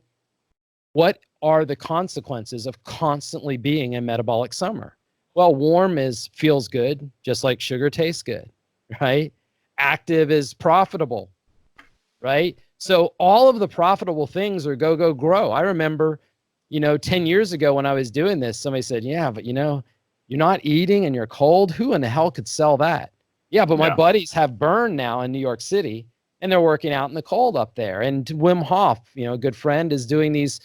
what are the consequences of constantly being in metabolic summer? Well, warm feels good, just like sugar tastes good, right? Active is profitable, right? So all of the profitable things are go, go, grow. I remember, you know, 10 years ago when I was doing this, somebody said, yeah, but you know, you're not eating and you're cold. Who in the hell could sell that? Yeah, but my buddies have Burn now in New York City, and they're working out in the cold up there. And Wim Hof, you know, a good friend, is doing these,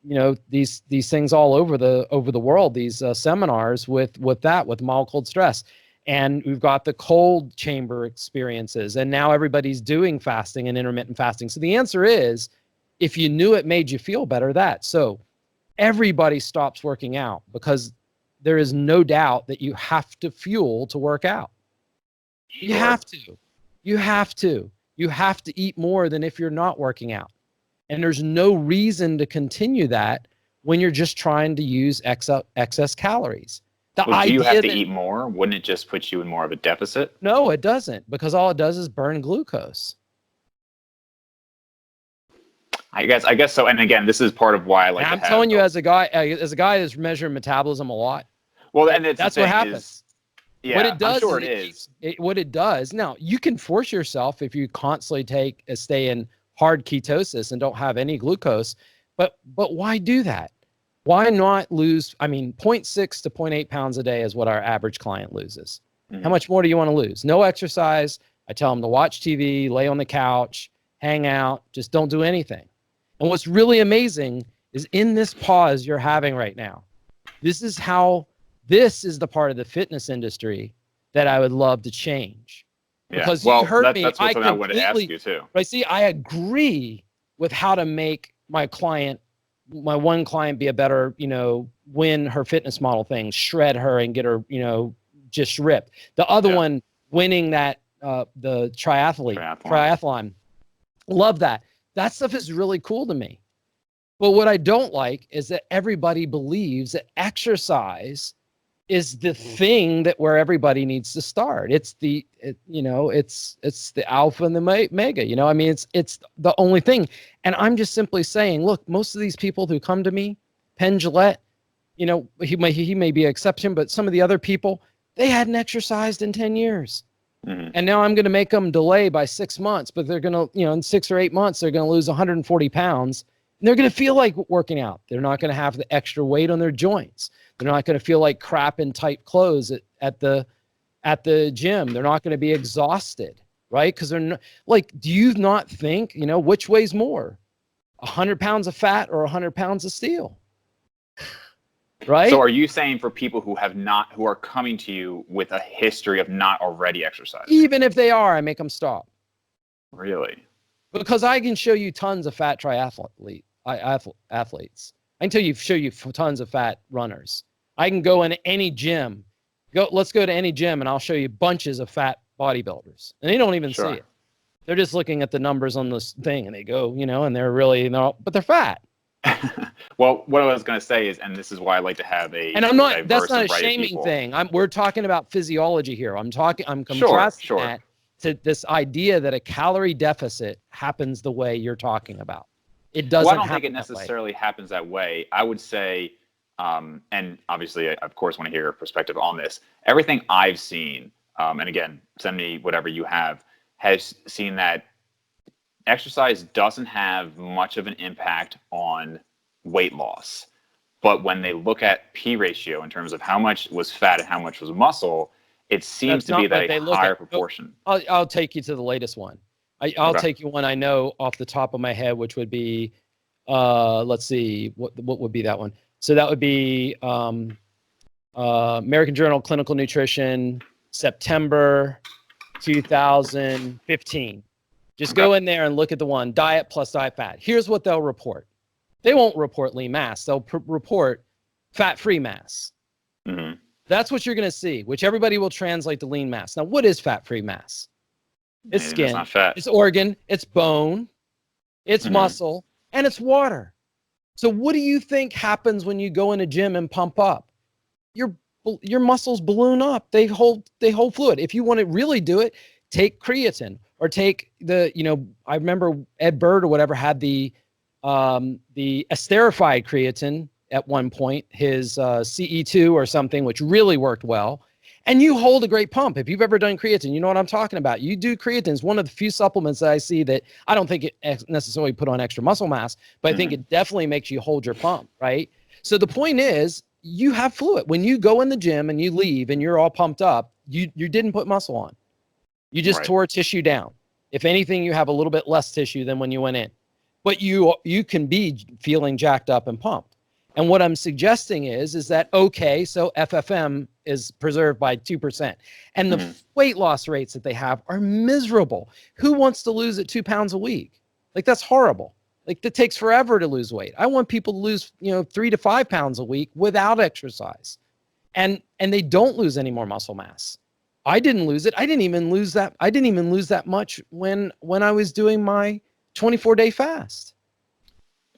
you know, these things all over the world, these seminars with mild cold stress. And we've got the cold chamber experiences, and now everybody's doing fasting and intermittent fasting. So the answer is, if you knew it made you feel better, so everybody stops working out, because there is no doubt that you have to fuel to work out. Sure. You have to eat more than if you're not working out. And there's no reason to continue that when you're just trying to use excess calories. Do you have to eat more? Wouldn't it just put you in more of a deficit? No, it doesn't, because all it does is burn glucose. I guess so. And again, this is part of why I like. I'm telling you, as a guy that's measuring metabolism a lot. Well, and that's what happens. Yeah, what it does, I'm sure it is. What it does. Now, you can force yourself if you constantly stay in hard ketosis and don't have any glucose, but why do that? Why not lose? I mean, 0.6 to 0.8 pounds a day is what our average client loses. How much more do you want to lose? No exercise. I tell them to watch TV, lay on the couch, hang out, just don't do anything. And what's really amazing is, in this pause you're having right now, this is the part of the fitness industry that I would love to change. Yeah. Because well, you heard me. That's what I would ask you too. Right. See, I agree with how to make my one client be a better, you know, win her fitness model thing, shred her and get her, you know, just ripped. The other one winning that, the triathlon. Love that. That stuff is really cool to me. But what I don't like is that everybody believes that exercise is the thing where everybody needs to start. It's the alpha and the mega, you know, I mean, it's the only thing. And I'm just simply saying, look, most of these people who come to me, Penn Jillette, you know, he may be an exception, but some of the other people, they hadn't exercised in 10 years. And now I'm going to make them delay by 6 months, but they're going to, you know, in 6 or 8 months, they're going to lose 140 pounds. And they're going to feel like working out. They're not going to have the extra weight on their joints. They're not going to feel like crap in tight clothes at the gym. They're not going to be exhausted, right? Because they're not, like, do you not think, you know, which weighs more, 100 pounds of fat or 100 pounds of steel? Right? So are you saying for people who are coming to you with a history of not already exercising? Even if they are, I make them stop. Really? Because I can show you tons of fat athletes. I can show you tons of fat runners. I can go into any gym. Let's go to any gym and I'll show you bunches of fat bodybuilders. And they don't even see it. They're just looking at the numbers on this thing and they go, you know, and they're really, you know, but they're fat. Well, what I was going to say is, and this is why I like to have and I'm not, that's not a shaming thing. We're talking about physiology here. I'm contrasting that to this idea that a calorie deficit happens the way you're talking about. It doesn't Well, I don't think happen it that way. necessarily happens that way. I would say, and obviously, I, of course, want to hear your perspective on this. Everything I've seen, and again, send me whatever you have, has seen that exercise doesn't have much of an impact on weight loss. But when they look at P ratio in terms of how much was fat and how much was muscle, it seems That's to be not that what a they look higher at. proportion. I'll take you to the latest one. I'll Okay. take you one I know off the top of my head, which would be, let's see, what would be that one? So that would be American Journal of Clinical Nutrition, September 2015. Just Okay. go in there and look at the one, diet plus diet fat. Here's what they'll report. They won't report lean mass. They'll report fat-free mass. Mm-hmm. That's what you're going to see, which everybody will translate to lean mass. Now, what is fat-free mass? It's Anything that's skin, not fat. it's organ, it's bone, it's Mm-hmm. muscle, and it's water. So what do you think happens when you go in a gym and pump up? Your muscles balloon up. They hold fluid. If you want to really do it, take creatine or take I remember Ed Bird or whatever had the esterified creatine at one point, his CE2 or something, which really worked well. And you hold a great pump. If you've ever done creatine, you know what I'm talking about. You do creatine. It's one of the few supplements that I see that I don't think it necessarily put on extra muscle mass, but I think it definitely makes you hold your pump, right? So the point is, you have fluid. When you go in the gym and you leave and you're all pumped up, you didn't put muscle on. You just tore tissue down. If anything, you have a little bit less tissue than when you went in. But you can be feeling jacked up and pumped. And what I'm suggesting is that, okay, so FFM is preserved by 2%. And the weight loss rates that they have are miserable. Who wants to lose at 2 pounds a week? Like, that's horrible. Like, it takes forever to lose weight. I want people to lose, 3 to 5 pounds a week without exercise. And they don't lose any more muscle mass. I didn't lose it. I didn't even lose that much when I was doing my 24-day fast.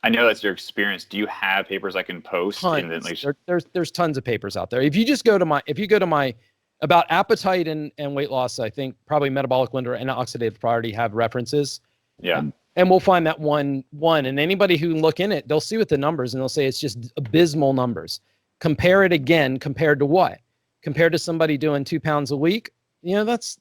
I know that's your experience. Do you have papers I can post? Tons. There's tons of papers out there. If you go to my about appetite and weight loss, I think probably Metabolic Winter and Oxidative Priority have references. Yeah. And we'll find that one. And anybody who can look in it, they'll see what the numbers, and they'll say it's just abysmal numbers. Compare it again, compared to what? Compared to somebody doing 2 pounds a week. That's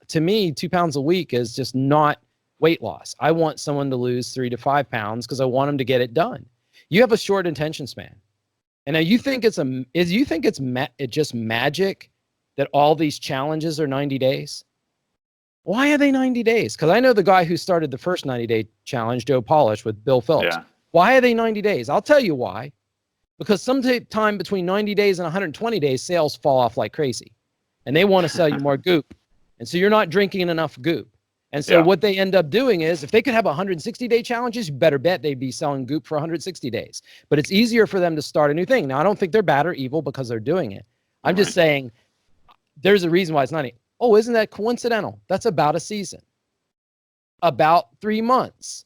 to me, 2 pounds a week is just not weight loss. I want someone to lose 3 to 5 pounds because I want them to get it done. You have a short attention span. And now you think it's just magic that all these challenges are 90 days? Why are they 90 days? Because I know the guy who started the first 90-day challenge, Joe Polish, with Bill Phillips. Yeah. Why are they 90 days? I'll tell you why. Because sometime between 90 days and 120 days, sales fall off like crazy. And they want to sell you more goop. And so you're not drinking enough goop. And so what they end up doing is, if they could have 160-day challenges, you better bet they'd be selling goop for 160 days. But it's easier for them to start a new thing. Now, I don't think they're bad or evil because they're doing it. I'm just saying there's a reason why it's 90. Oh, isn't that coincidental? That's about a season. About 3 months.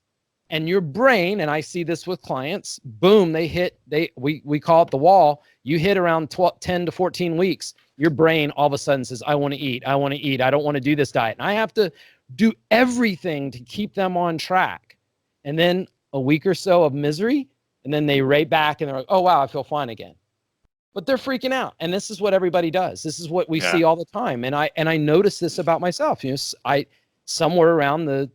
And your brain, and I see this with clients, boom, we call it the wall. You hit around 10 to 14 weeks. Your brain all of a sudden says, I want to eat. I want to eat. I don't want to do this diet. And I have to do everything to keep them on track. And then a week or so of misery, and then they rate back and they're like, oh, wow, I feel fine again. But they're freaking out. And this is what everybody does. This is what we see all the time. And I notice this about myself. Somewhere around the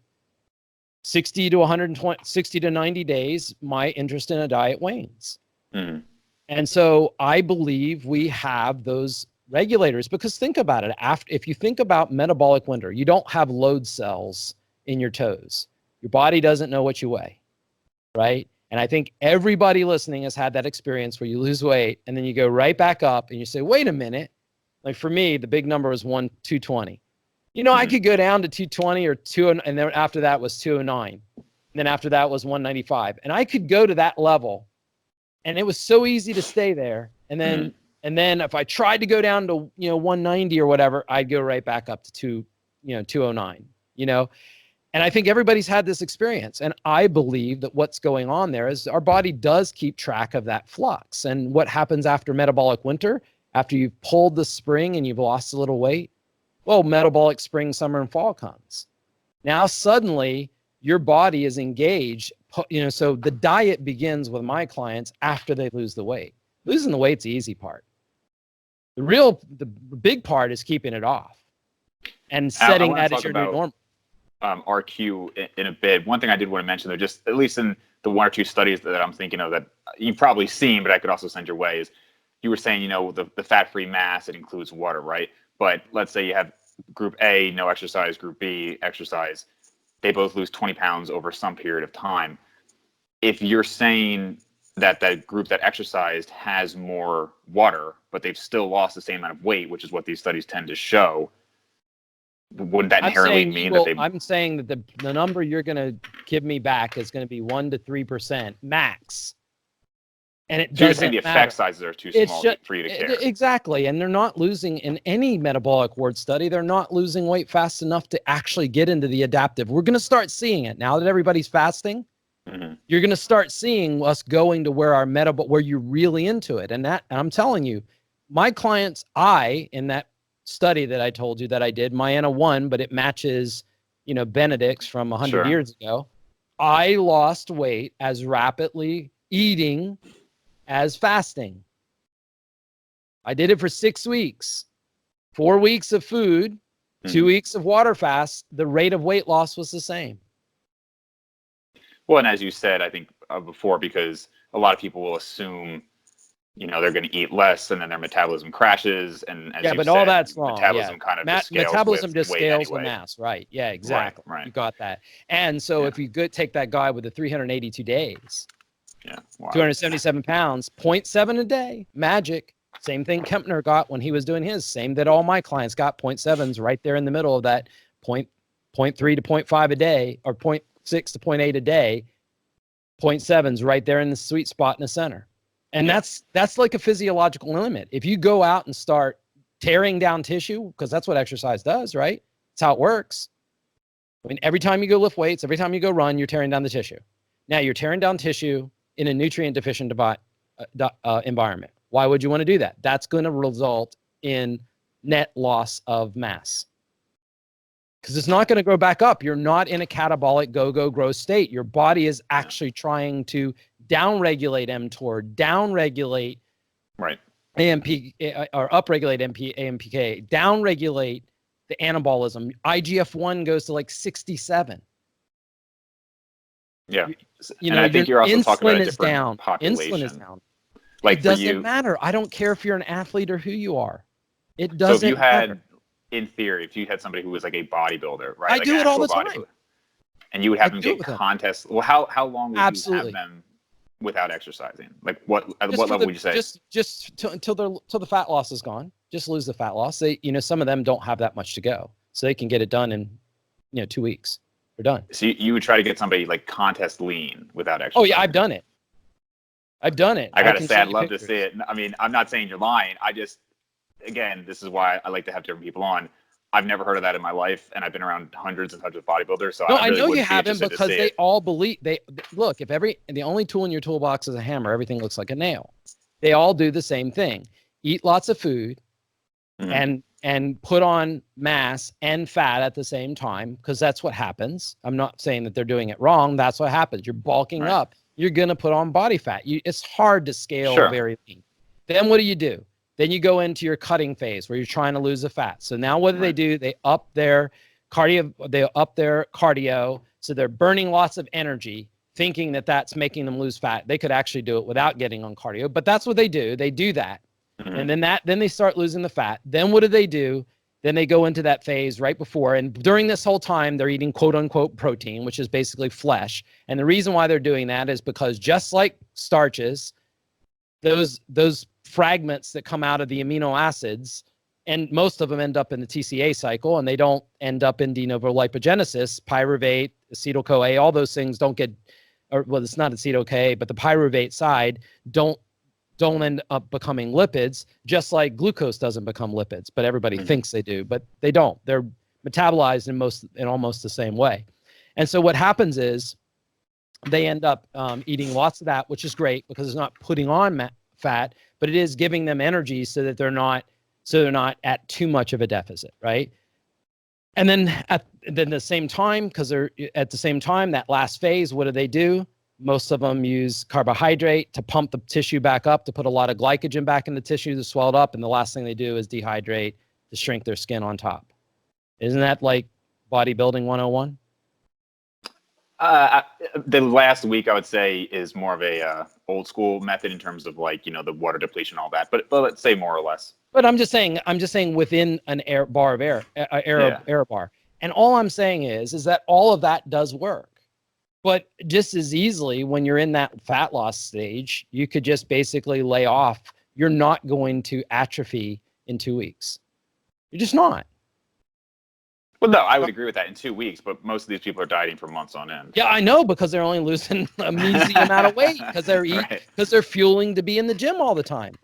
60 to 90 days, my interest in a diet wanes. And so I believe we have those regulators, because think about it. If you think about metabolic winter, you don't have load cells in your toes. Your body doesn't know what you weigh, right? And I think everybody listening has had that experience where you lose weight and then you go right back up and you say, wait a minute. Like for me, the big number was 220. I could go down to 220 or 2, and then after that was 209. And then after that was 195. And I could go to that level, and it was so easy to stay there. And then if I tried to go down to 190 or whatever, I'd go right back up to 209. And I think everybody's had this experience. And I believe that what's going on there is our body does keep track of that flux. And what happens after metabolic winter, after you've pulled the spring and you've lost a little weight, well, metabolic spring, summer, and fall comes. Now suddenly your body is engaged So the diet begins with my clients after they lose the weight. Losing the weight's the easy part. The big part is keeping it off and setting that as your new normal. RQ in a bit. One thing I did want to mention, though, just at least in the one or two studies that I'm thinking of that you've probably seen, but I could also send your way, is you were saying, the fat-free mass, it includes water, right? But let's say you have group A, no exercise, group B, exercise. They both lose 20 pounds over some period of time. If you're saying that that group that exercised has more water, but they've still lost the same amount of weight, which is what these studies tend to show, wouldn't that inherently mean that they... I'm saying that the number you're going to give me back is going to be 1 to 3% max. And it doesn't matter. The effect sizes are too small for you to care. Exactly. And they're not losing, in any metabolic ward study, they're not losing weight fast enough to actually get into the adaptive. We're going to start seeing it now that everybody's fasting. Mm-hmm. You're going to start seeing us going to where our where you're really into it. And I'm telling you, my clients, in that study that I told you that I did, Miana 1, but it matches, Benedict's from 100 years ago. I lost weight as rapidly eating as fasting. I did it for 6 weeks, 4 weeks of food, 2 weeks of water fast. The rate of weight loss was the same. Well, and as you said, I think before, because a lot of people will assume, they're going to eat less and then their metabolism crashes. And as but all that's wrong. Metabolism kind of just scales metabolism just scales anyway. with mass. Right. Yeah, exactly. Right. You got that. And so if you take that guy with the 382 days, 277 pounds, 0.7 a day, magic. Same thing Kempner got when he was doing his. Same that all my clients got, 0.7s right there in the middle of that 0.3 to 0.5 a day, or 0.6 to 0.8 a day, 0.7s right there in the sweet spot in the center. And that's like a physiological limit. If you go out and start tearing down tissue, because that's what exercise does, right? It's how it works. I mean, every time you go lift weights, every time you go run, you're tearing down the tissue. Now you're tearing down tissue in a nutrient deficient environment. Why would you want to do that? That's going to result in net loss of mass, because it's not going to grow back up. You're not in a catabolic go-grow state. Your body is actually trying to downregulate mTOR, downregulate AMP, or upregulate AMPK, downregulate the anabolism. IGF-1 goes to like 67. Yeah. And I think you're also talking about a different population. Insulin is down. Like it doesn't matter. I don't care if you're an athlete or who you are. It doesn't matter. So if you had, in theory, if you had somebody who was like a bodybuilder, right? I do it all the time. And you would have them get contests. Well, how long would you have them without exercising? Like what level would you say? Just till the fat loss is gone. Just lose the fat loss. They, some of them don't have that much to go, so they can get it done in 2 weeks. They're done. So you would try to get somebody like contest lean without exercising. Oh yeah, I've done it. I gotta say, I'd love to see it. I mean, I'm not saying you're lying. Again, this is why I like to have different people on. I've never heard of that in my life, and I've been around hundreds and hundreds of bodybuilders. So I know you haven't, because they all believe look. If the only tool in your toolbox is a hammer, everything looks like a nail. They all do the same thing: eat lots of food, and put on mass and fat at the same time, because that's what happens. I'm not saying that they're doing it wrong. That's what happens. You're bulking up. You're going to put on body fat. It's hard to scale very lean. Then what do? Then you go into your cutting phase where you're trying to lose the fat. So now what do? They up their cardio. So they're burning lots of energy, thinking that that's making them lose fat. They could actually do it without getting on cardio, but that's what they do. They do that. And then they start losing the fat. Then what do? Then they go into that phase right before. And during this whole time, they're eating quote unquote protein, which is basically flesh. And the reason why they're doing that is because, just like starches, those fragments that come out of the amino acids, and most of them end up in the TCA cycle, and they don't end up in de novo lipogenesis. Pyruvate, acetyl-CoA, all those things don't get, it's not acetyl-CoA, but the pyruvate side don't end up becoming lipids, just like glucose doesn't become lipids, but everybody thinks they do, but they don't. They're metabolized in almost the same way. And so what happens is they end up eating lots of that, which is great because it's not putting on fat, but it is giving them energy so that they're not at too much of a deficit, right? And then at the same time, because they're at the same time, that last phase, what do? Most of them use carbohydrate to pump the tissue back up, to put a lot of glycogen back in the tissue to swell it up. And the last thing they do is dehydrate to shrink their skin on top. Isn't that like bodybuilding 101? The last week I would say is more of a old school method in terms of like, the water depletion, all that, but let's say more or less. But I'm just saying within an air bar of air bar. And all I'm saying is that all of that does work. But just as easily, when you're in that fat loss stage, you could just basically lay off. You're not going to atrophy in 2 weeks. You're just not. Well, no, I would agree with that in 2 weeks, but most of these people are dieting for months on end. Yeah, I know, because they're only losing a measly amount of weight because they're fueling to be in the gym all the time.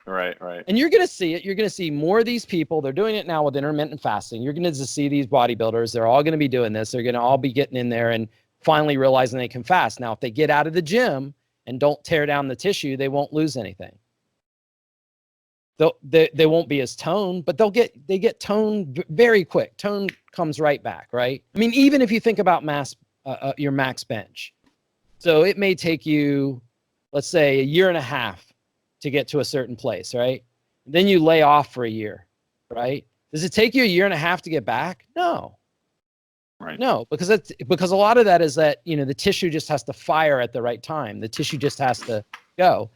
Right. And you're going to see it. You're going to see more of these people. They're doing it now with intermittent fasting. You're going to see these bodybuilders. They're all going to be doing this. They're going to all be getting in there and finally realizing they can fast. Now, if they get out of the gym and don't tear down the tissue, they won't lose anything. They won't be as toned, but they get toned very quick. Tone comes right back, right? I mean, even if you think about your max bench. So it may take you, let's say, 1.5 years to get to a certain place, right? Then you lay off for a year, right? Does it take you 1.5 years to get back? No. Right. No, because a lot of that is that, the tissue just has to fire at the right time. The tissue just has to go.